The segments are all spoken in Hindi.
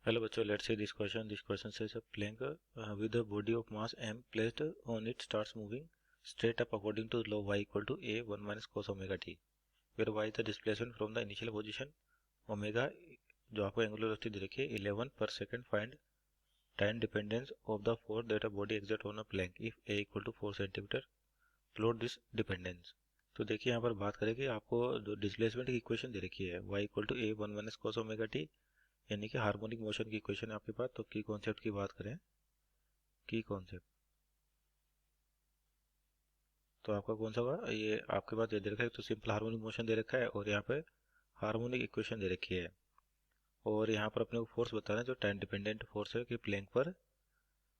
Hello बच्चों, let's see this question. This question says a plank with a body of mass m placed on it starts moving straight up according to law y equal to a 1 minus cos omega t, where y is the displacement from the initial position, omega जो आपको एंगुलर वेलोसिटी दे रखी है 11 per second. Find time dependence of the force that a body exert on a plank if a equal to 4 cm. Plot this dependence. तो देखिए यहाँ पर बात करें कि आपको जो डिस्प्लेसमेंट की इक्वेशन दे रखी है y equal to a 1 minus cos omega T, यानी कि हार्मोनिक मोशन की इक्वेशन है आपके पास. तो की कॉन्सेप्ट की बात करें, की कॉन्सेप्ट तो आपका कौन सा होगा, ये आपके पास दे रखा है. तो सिंपल हार्मोनिक मोशन दे रखा है और यहाँ पे हार्मोनिक इक्वेशन दे रखी है, और यहाँ पर अपने को फोर्स बताना है जो टाइम डिपेंडेंट फोर्स है कि प्लेन पर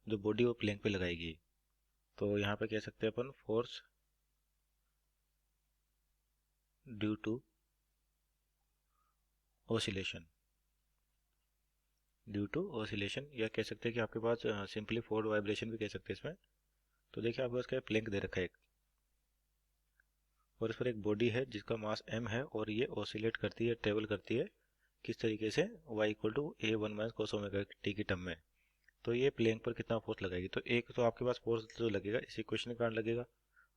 जो बॉडी वो प्लेन पे लगाएगी. तो यहाँ पे कह सकते हैं अपन फोर्स ड्यू टू ऑसिलेशन, या कह सकते हैं कि आपके पास सिंपली फोर्ड वाइब्रेशन भी कह सकते हैं इसमें. तो देखिए आपके पास क्या प्लेंक दे रखा है एक, और इस पर एक बॉडी है जिसका मास m है और ये ऑसिलेट करती है, ट्रेवल करती है किस तरीके से, y equal to a 1 minus cos omega T की टर्म में. तो ये प्लेन पर कितना फोर्स लगाएगी, तो एक तो आपके पास फोर्स जो लगेगा इस इक्वेशन के कारण लगेगा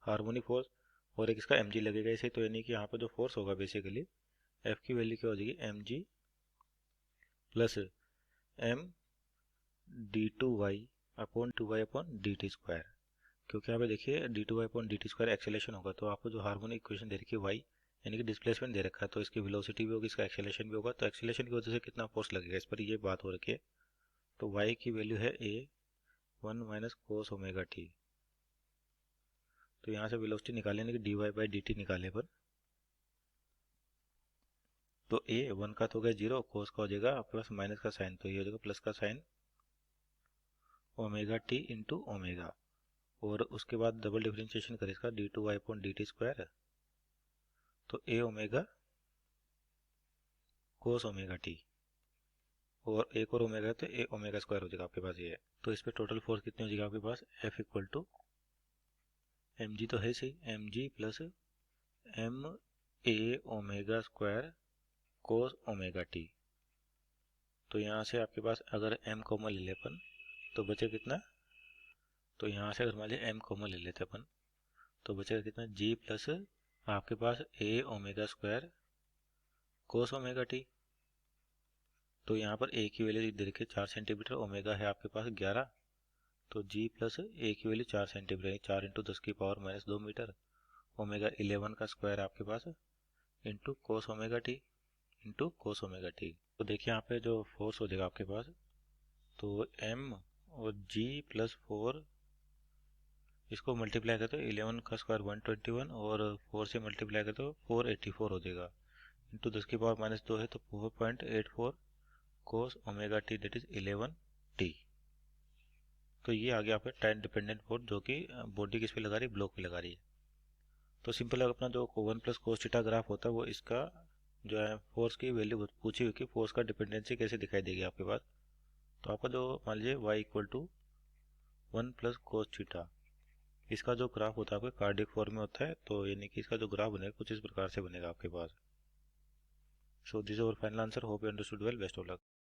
हार्मोनिक फोर्स, और एक इसका mg लगेगा इसे. तो यानी कि यहाँ पर जो फोर्स होगा बेसिकली f की वैल्यू क्या हो जाएगी, mg plus m d2y upon 2y upon dt square. क्योंकि यहाँ पे देखिए d2y upon dt square acceleration होगा, तो आपको जो हार्मोनिक इक्वेशन दे रखी है y यानी कि डिस्प्लेसमेंट दे रखा है, तो इसकी वेलोसिटी भी होगी, इसका एक्सेलेरेशन भी होगा. तो एक्सेलेरेशन की वजह से कितना फोर्स लगेगा इस पर, ये बात हो रखी है. तो y की वैल्यू है a 1 minus cos omega t. तो यहाँ से वेलोसिटी निकालें कि dy बाई dt निकाले पर, तो a 1 का तो हो गया 0, कोस का हो जाएगा आपके पास माइनस का साइन, तो ये हो जाएगा प्लस का sine omega t into omega, और उसके बाद डबल डिफरेंशिएशन करें इसका d2y अपॉन dt स्क्वायर, तो a omega cos omega T, और एक और ओमेगा है तो a ओमेगा स्क्वायर हो जाएगा आपके पास ये. तो इस पे टोटल फोर्स कितनी हो जाएगी आपके पास, F इक्वल टू mg तो है सही, mg plus m a omega square cos omega t. तो यहाँ से आपके पास अगर m कॉमन ले ले अपन तो बचे कितना, तो यहाँ से अगर मान लीजिए m कॉमन ले लेते अपन तो बचेगा कितना, g प्लस आपके पास a omega square cos omega t. तो यहाँ पर a की वैल्यू दे रखी है 4 सेंटीमीटर, ओमेगा है आपके पास 11, तो g प्लस a की वैल्यू 4 सेंटीमीटर, 4 इंटू 10 की पावर माइनस 2 मीटर, ओमेगा 11 का स्क्वायर आपके पास into cos omega t, into cos omega t. तो देखिए यहाँ पे जो फोर्स हो जाएगा आपके पास, तो m और g प्लस 4 इसको मल्टीप्लाई करते तो 11 का स्क्वायर 121, और 4 से मल्टीप्लाई करते तो 484 हो जाएगा, इंटू 10 की पावर माइनस 2 है तो 4.84 कोस omega T that is 11 T. तो ये आ गया आपका टाइम डिपेंडेंट फोर्स जो कि बॉडी किस पे लगा रही है, ब्लॉक पे लगा रही है. तो सिंपल अपना जो 1 प्लस कोस थीटा ग्राफ होता है वो इसका जो है फोर्स की वैल्यू पूछी हुई कि फोर्स का डिपेंडेंसी कैसे दिखाई देगी आपके पास. तो आपका जो मान लीजिए y equal to 1 plus cos theta, इसका जो ग्राफ होता है आपका कार्डिक फॉर्म में होता है, तो यानी कि इसका जो ग्राफ बनेगा कुछ इस प्रकार से बनेगा आपके पास. So this is our final answer. Hope you understood well. Best of luck.